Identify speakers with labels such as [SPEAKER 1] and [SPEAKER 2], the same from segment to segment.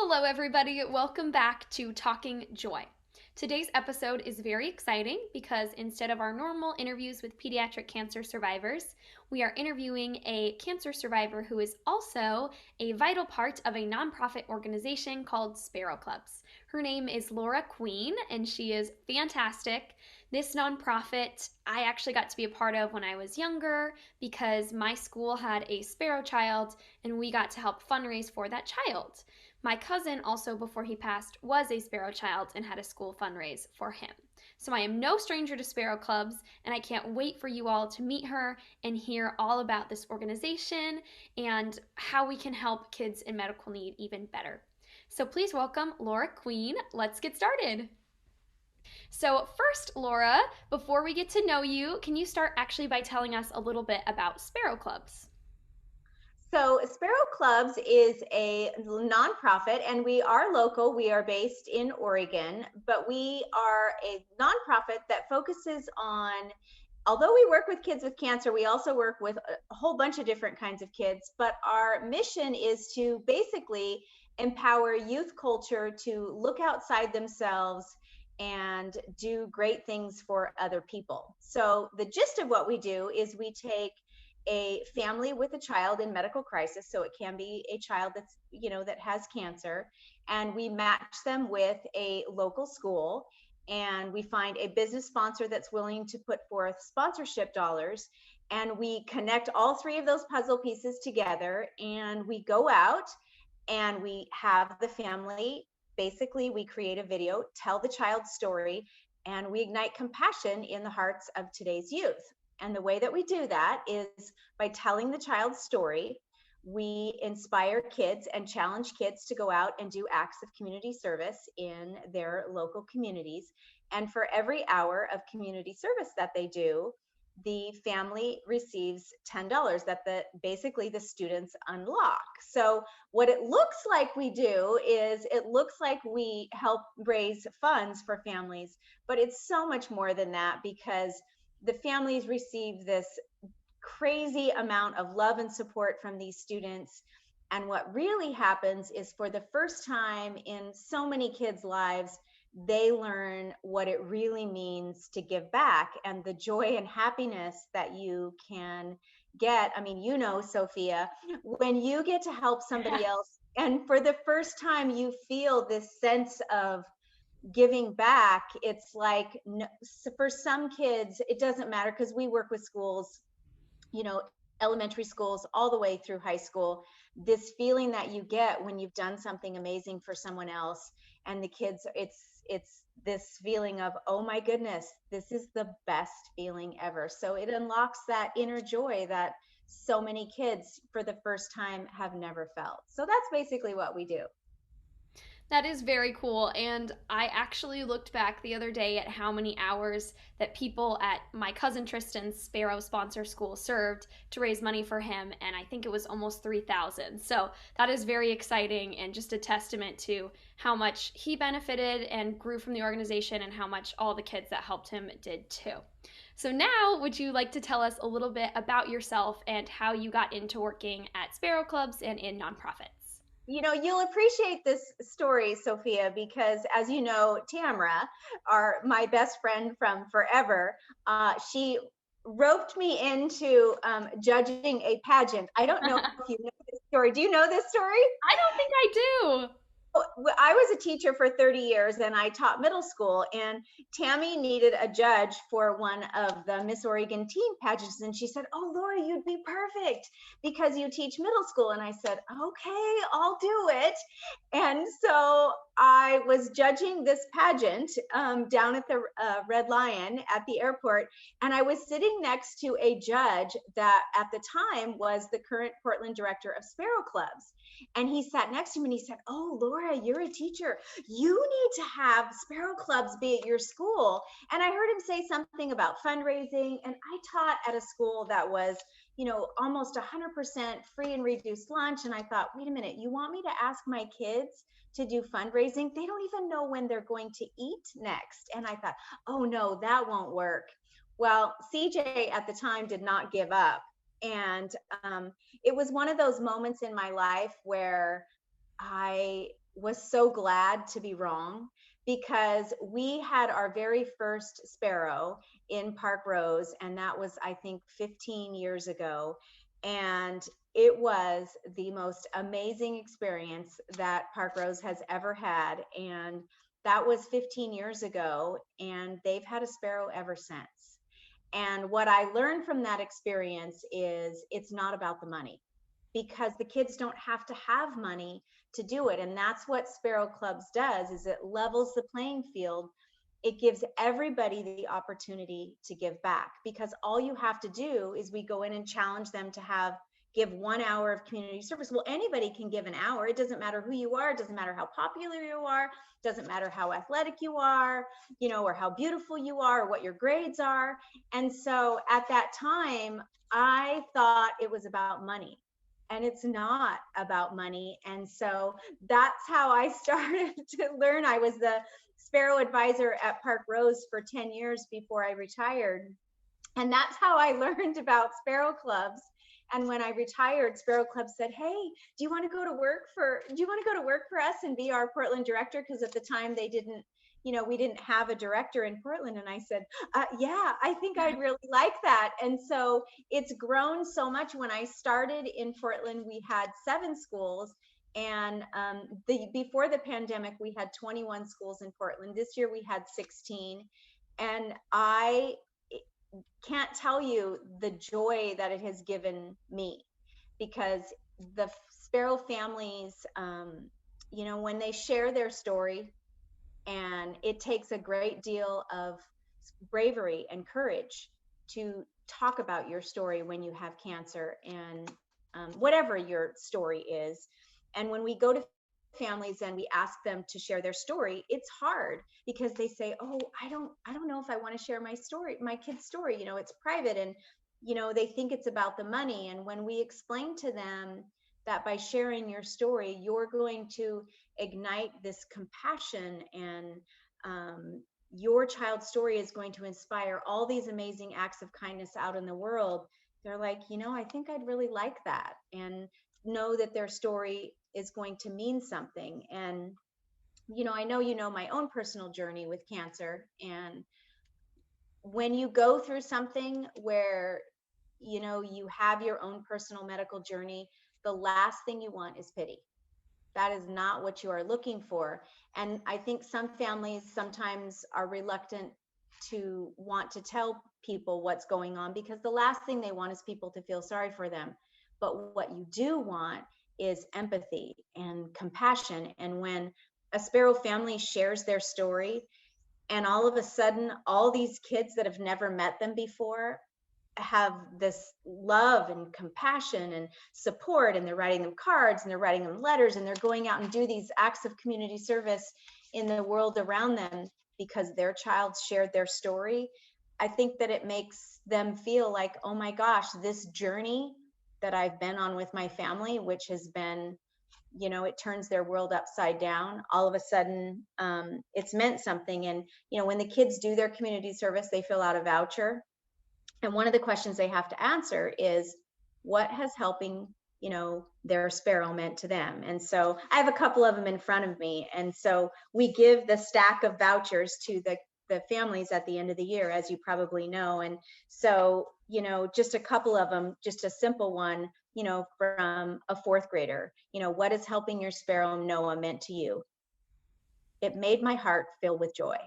[SPEAKER 1] Hello, everybody. Welcome back to Talking Joy. Today's episode is very exciting because instead of our normal interviews with pediatric cancer survivors, we are interviewing a cancer survivor who is also a vital part of a nonprofit organization called Sparrow Clubs. Her name is Laura Queen, and she is fantastic. This nonprofit I actually got to be a part of when I was younger because my school had a sparrow child and we got to help fundraise for that child. My cousin, also before he passed, was a Sparrow child and had a school fundraise for him. So I am no stranger to Sparrow Clubs, and I can't wait for you all to meet her and hear all about this organization and how we can help kids in medical need even better. So please welcome Laura Queen. Let's get started. So, first, Laura, before we get to know you, can you start actually by telling us a little bit about Sparrow Clubs?
[SPEAKER 2] So Sparrow Clubs is a nonprofit and we are local. We are based in Oregon, but we are a nonprofit that focuses on, although we work with kids with cancer, we also work with a whole bunch of different kinds of kids. But our mission is to basically empower youth culture to look outside themselves and do great things for other people. So the gist of what we do is we take a family with a child in medical crisis, so it can be a child that's that has cancer, and we match them with a local school, and we find a business sponsor that's willing to put forth sponsorship dollars, and we connect all three of those puzzle pieces together, and we go out and we have the family, basically we create a video, tell the child's story, and we ignite compassion in the hearts of today's youth. And the way that we do that is by telling the child's story. We inspire kids and challenge kids to go out and do acts of community service in their local communities. And for every hour of community service that they do, the family receives $10 that basically the students unlock. So what it looks like we do is it looks like we help raise funds for families, but it's so much more than that, because the families receive this crazy amount of love and support from these students. And what really happens is, for the first time in so many kids' lives, they learn what it really means to give back and the joy and happiness that you can get. I mean, Sophia, when you get to help somebody else, and for the first time you feel this sense of giving back, it's like, for some kids it doesn't matter, because we work with schools, elementary schools all the way through high school. This feeling that you get when you've done something amazing for someone else, and the kids, it's this feeling of, oh my goodness, this is the best feeling ever. So it unlocks that inner joy that so many kids for the first time have never felt. So that's basically what we do.
[SPEAKER 1] That is very cool. And I actually looked back the other day at how many hours that people at my cousin Tristan's Sparrow sponsor school served to raise money for him. And I think it was almost 3,000. So that is very exciting and just a testament to how much he benefited and grew from the organization, and how much all the kids that helped him did too. So now, would you like to tell us a little bit about yourself and how you got into working at Sparrow Clubs and in nonprofits?
[SPEAKER 2] You'll appreciate this story, Sophia, because, as you know, Tamra, my best friend from forever, she roped me into judging a pageant. I don't know if you know this story. Do you know this story?
[SPEAKER 1] I don't think I do.
[SPEAKER 2] I was a teacher for 30 years and I taught middle school, and Tammy needed a judge for one of the Miss Oregon teen pageants, and she said, "Oh, Laura, you'd be perfect because you teach middle school." And I said, "Okay, I'll do it." And so I was judging this pageant down at the Red Lion at the airport, and I was sitting next to a judge that at the time was the current Portland director of Sparrow Clubs. And he sat next to me and he said, "Oh, Laura, you're a teacher. You need to have Sparrow Clubs be at your school." And I heard him say something about fundraising. And I taught at a school that was, almost 100% free and reduced lunch. And I thought, wait a minute, you want me to ask my kids to do fundraising? They don't even know when they're going to eat next. And I thought, oh no, that won't work. Well, CJ at the time did not give up. And it was one of those moments in my life where I was so glad to be wrong, because we had our very first sparrow in Park Rose, and that was, I think, 15 years ago. And it was the most amazing experience that Park Rose has ever had. And that was 15 years ago, and they've had a sparrow ever since. And what I learned from that experience is it's not about the money, because the kids don't have to have money to do it. And that's what Sparrow Clubs does, is it levels the playing field. It gives everybody the opportunity to give back, because all you have to do is we go in and challenge them to give 1 hour of community service. Well, anybody can give an hour. It doesn't matter who you are. It doesn't matter how popular you are. It doesn't matter how athletic you are, or how beautiful you are, or what your grades are. And so at that time, I thought it was about money, and it's not about money. And so that's how I started to learn. I was the Sparrow advisor at Park Rose for 10 years before I retired. And that's how I learned about Sparrow Clubs. And when I retired, Sparrow Club said, "Hey, do you want to go to work for us and be our Portland director?" Because at the time they didn't, we didn't have a director in Portland. And I said, "Yeah, I think I'd really like that." And so it's grown so much. When I started in Portland, we had 7 schools. And before the pandemic, we had 21 schools in Portland. This year we had 16. And I can't tell you the joy that it has given me, because the Sparrow families, when they share their story, and it takes a great deal of bravery and courage to talk about your story when you have cancer, and whatever your story is. And when we go to families and we ask them to share their story, it's hard, because they say, "Oh, I don't know if I want to share my kid's story, it's private." And they think it's about the money. And when we explain to them that by sharing your story, you're going to ignite this compassion, and your child's story is going to inspire all these amazing acts of kindness out in the world, they're like, "I think I'd really like that," and know that their story is going to mean something. And I know my own personal journey with cancer. And when you go through something where you have your own personal medical journey, the last thing you want is pity. That is not what you are looking for. And I think some families sometimes are reluctant to want to tell people what's going on, because the last thing they want is people to feel sorry for them. But what you do want is empathy and compassion. And when a Sparrow family shares their story, and all of a sudden, all these kids that have never met them before have this love and compassion and support, and they're writing them cards, and they're writing them letters, and they're going out and do these acts of community service in the world around them because their child shared their story, I think that it makes them feel like, "Oh my gosh, this journey that I've been on with my family," which has been, it turns their world upside down. All of a sudden, it's meant something. And, when the kids do their community service, they fill out a voucher. And one of the questions they have to answer is, what has helping, their sparrow meant to them? And so I have a couple of them in front of me. And so we give the stack of vouchers to the families at the end of the year, as you probably know. And so, just a couple of them, just a simple one, from a 4th grader, "What is helping your sparrow Noah meant to you? It made my heart fill with joy."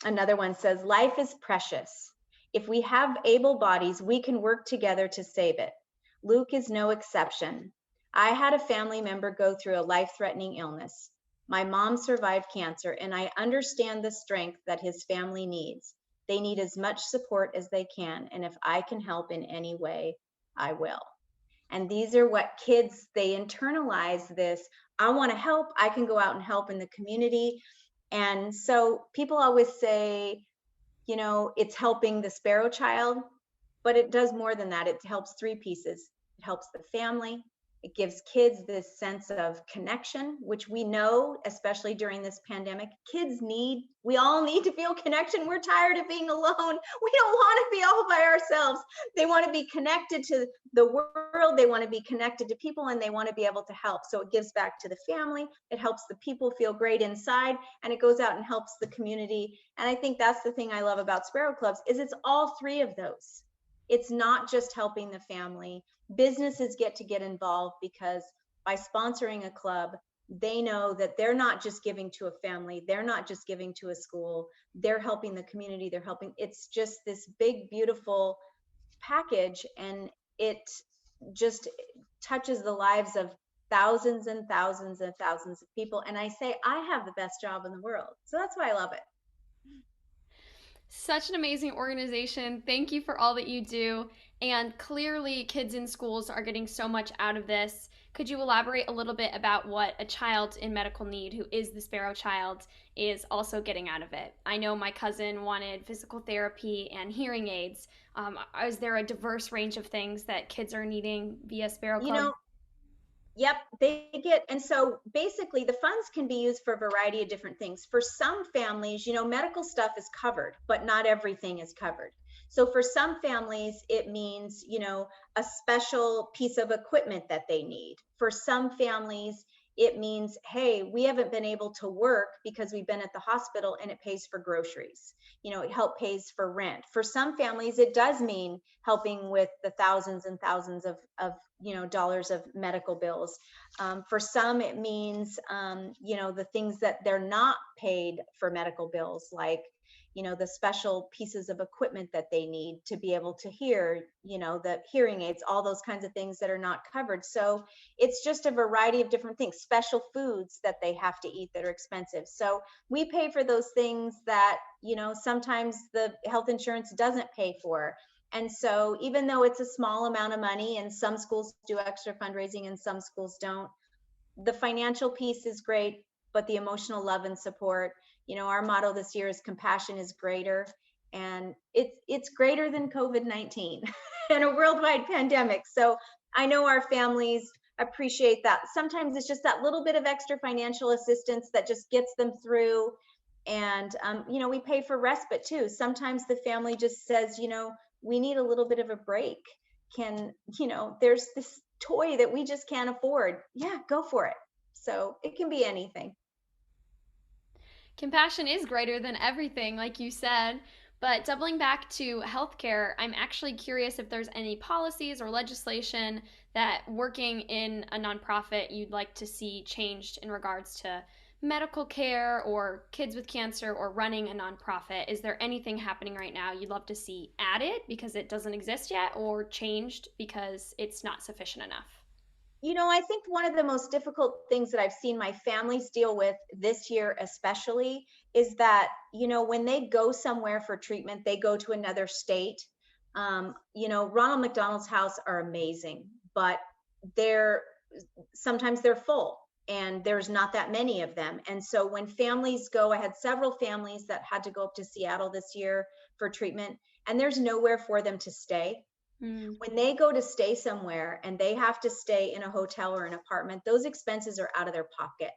[SPEAKER 2] Another one says, "Life is precious. If we have able bodies, we can work together to save it. Luke is no exception. I had a family member go through a life-threatening illness. My mom survived cancer, and I understand the strength that his family needs. They need as much support as they can, and if I can help in any way, I will." And these are what kids, they internalize this. I want to help. I can go out and help in the community. And so people always say, it's helping the Sparrow child, but it does more than that. It helps 3 pieces. It helps the family, It gives kids this sense of connection, which we know, especially during this pandemic, we all need to feel connection. We're tired of being alone. We don't want to be all by ourselves. They want to be connected to the world. They want to be connected to people, and they want to be able to help. So it gives back to the family. It helps the people feel great inside, and it goes out and helps the community. And I think that's the thing I love about Sparrow Clubs is it's all three of those. It's not just helping the family. Businesses get to get involved because by sponsoring a club, they know that they're not just giving to a family, they're not just giving to a school, they're helping the community, it's just this big, beautiful package, and it just touches the lives of thousands and thousands and thousands of people. And I say, I have the best job in the world. So that's why I love it.
[SPEAKER 1] Such an amazing organization. Thank you for all that you do. And clearly, kids in schools are getting so much out of this. Could you elaborate a little bit about what a child in medical need, who is the Sparrow Child, is also getting out of it? I know my cousin wanted physical therapy and hearing aids. Is there a diverse range of things that kids are needing via Sparrow
[SPEAKER 2] You
[SPEAKER 1] Club?
[SPEAKER 2] know, Yep, and so basically the funds can be used for a variety of different things. For some families, medical stuff is covered, but not everything is covered. So for some families, it means, a special piece of equipment that they need. For some families, it means, hey, we haven't been able to work because we've been at the hospital, and it pays for groceries. It pays for rent. For some families, it does mean helping with the thousands and thousands of dollars of medical bills. For some, it means, the things that they're not paid for medical bills, like, the special pieces of equipment that they need to be able to hear, the hearing aids, all those kinds of things that are not covered. So it's just a variety of different things, special foods that they have to eat that are expensive. So we pay for those things that, sometimes the health insurance doesn't pay for. And so even though it's a small amount of money, and some schools do extra fundraising and some schools don't, the financial piece is great, but the emotional love and support, our motto this year is compassion is greater. And it's greater than COVID-19 and a worldwide pandemic. So I know our families appreciate that. Sometimes it's just that little bit of extra financial assistance that just gets them through. And, we pay for respite too. Sometimes the family just says, we need a little bit of a break. There's this toy that we just can't afford. Yeah, go for it. So it can be anything.
[SPEAKER 1] Compassion is greater than everything, like you said. But doubling back to healthcare, I'm actually curious if there's any policies or legislation that working in a nonprofit you'd like to see changed in regards to medical care or kids with cancer or running a nonprofit. Is there anything happening right now you'd love to see added because it doesn't exist yet, or changed because it's not sufficient enough?
[SPEAKER 2] I think one of the most difficult things that I've seen my families deal with this year, especially, is that, when they go somewhere for treatment, they go to another state. Ronald McDonald's House are amazing, but they're sometimes they're full, and there's not that many of them. And so when families go, I had several families that had to go up to Seattle this year for treatment, and there's nowhere for them to stay.
[SPEAKER 1] Mm.
[SPEAKER 2] When they go to stay somewhere and they have to stay in a hotel or an apartment, those expenses are out of their pocket.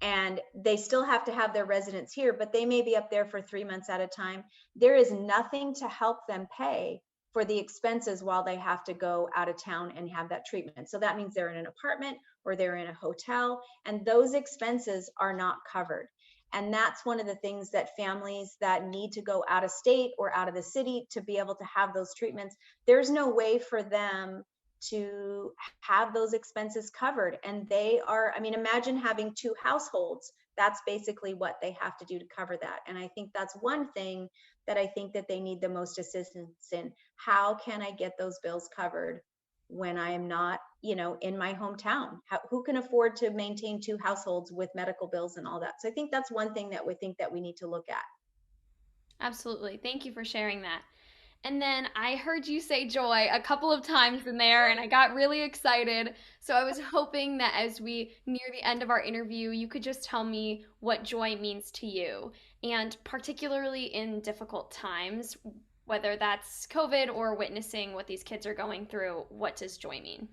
[SPEAKER 2] And they still have to have their residence here, but they may be up there for 3 months at a time. There is nothing to help them pay for the expenses while they have to go out of town and have that treatment. So that means they're in an apartment or they're in a hotel, and those expenses are not covered. And that's one of the things that families that need to go out of state or out of the city to be able to have those treatments, there's no way for them to have those expenses covered. And imagine having two households. That's basically what they have to do to cover that. And I think that's one thing that I think that they need the most assistance in. How can I get those bills covered when I am not, in my hometown? Who can afford to maintain two households with medical bills and all that? So I think that's one thing that we think that we need to look at.
[SPEAKER 1] Absolutely. Thank you for sharing that. And then I heard you say joy a couple of times in there, and I got really excited. So I was hoping that as we near the end of our interview, you could just tell me what joy means to you. And particularly in difficult times, whether that's COVID or witnessing what these kids are going through, what does joy mean?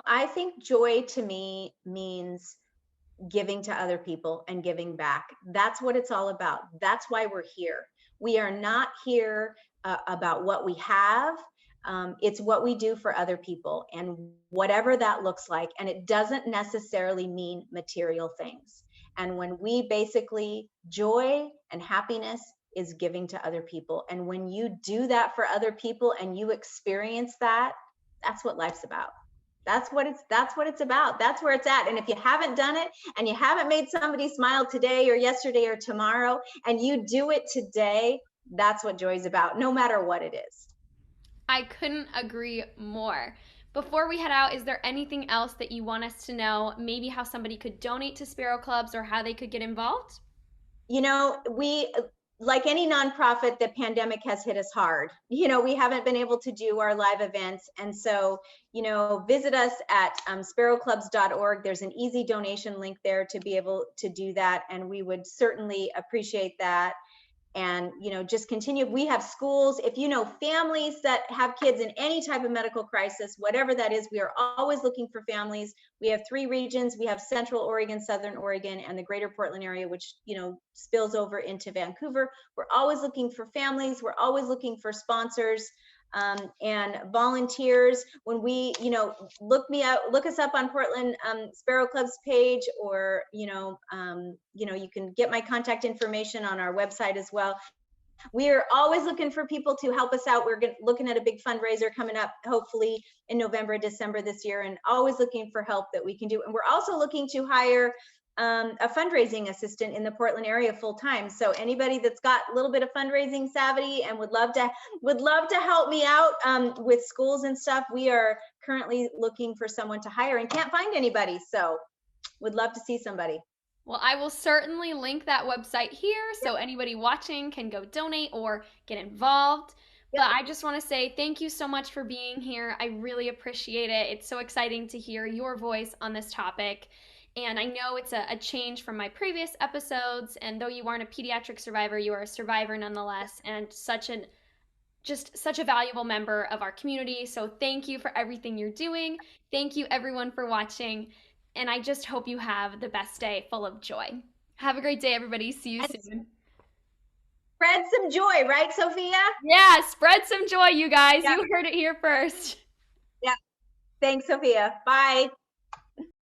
[SPEAKER 2] I think joy to me means giving to other people and giving back. That's what it's all about. That's why we're here. We are not here about what we have. It's what we do for other people and whatever that looks like. And it doesn't necessarily mean material things. And when we basically, joy and happiness is giving to other people. And when you do that for other people and you experience that, that's what life's about. That's what it's about. That's where it's at. And if you haven't done it and you haven't made somebody smile today or yesterday or tomorrow, and you do it today, that's what joy's about, no matter what it is.
[SPEAKER 1] I couldn't agree more. Before we head out, is there anything else that you want us to know? Maybe how somebody could donate to Sparrow Clubs or how they could get involved?
[SPEAKER 2] We, like any nonprofit, the pandemic has hit us hard. We haven't been able to do our live events. And so, visit us at sparrowclubs.org. There's an easy donation link there to be able to do that. And we would certainly appreciate that. And just continue. We have schools. If families that have kids in any type of medical crisis, whatever that is, we are always looking for families. We have 3 regions. We have Central Oregon, Southern Oregon, and the greater Portland area, which spills over into Vancouver. We're always looking for families. We're always looking for sponsors and volunteers. When we look us up on Portland Sparrow Club's page, or you can get my contact information on our website as well. We are always looking for people to help us out. We're looking at a big fundraiser coming up, hopefully in November, December this year, and always looking for help that we can do. And we're also looking to hire a fundraising assistant in the Portland area full time. So anybody that's got a little bit of fundraising savvy and would love to help me out with schools and stuff, we are currently looking for someone to hire and can't find anybody. So would love to see somebody.
[SPEAKER 1] Well, I will certainly link that website here so anybody watching can go donate or get involved.
[SPEAKER 2] Yep.
[SPEAKER 1] But I just want to say thank you so much for being here. I really appreciate it. It's so exciting to hear your voice on this topic. And I know it's a change from my previous episodes. And though you aren't a pediatric survivor, you are a survivor nonetheless, and just such a valuable member of our community. So thank you for everything you're doing. Thank you everyone for watching. And I just hope you have the best day full of joy. Have a great day, everybody. See you soon.
[SPEAKER 2] Spread some joy, right, Sophia?
[SPEAKER 1] Yeah, spread some joy, you guys.
[SPEAKER 2] Yeah.
[SPEAKER 1] You heard it here first.
[SPEAKER 2] Yeah. Thanks, Sophia. Bye.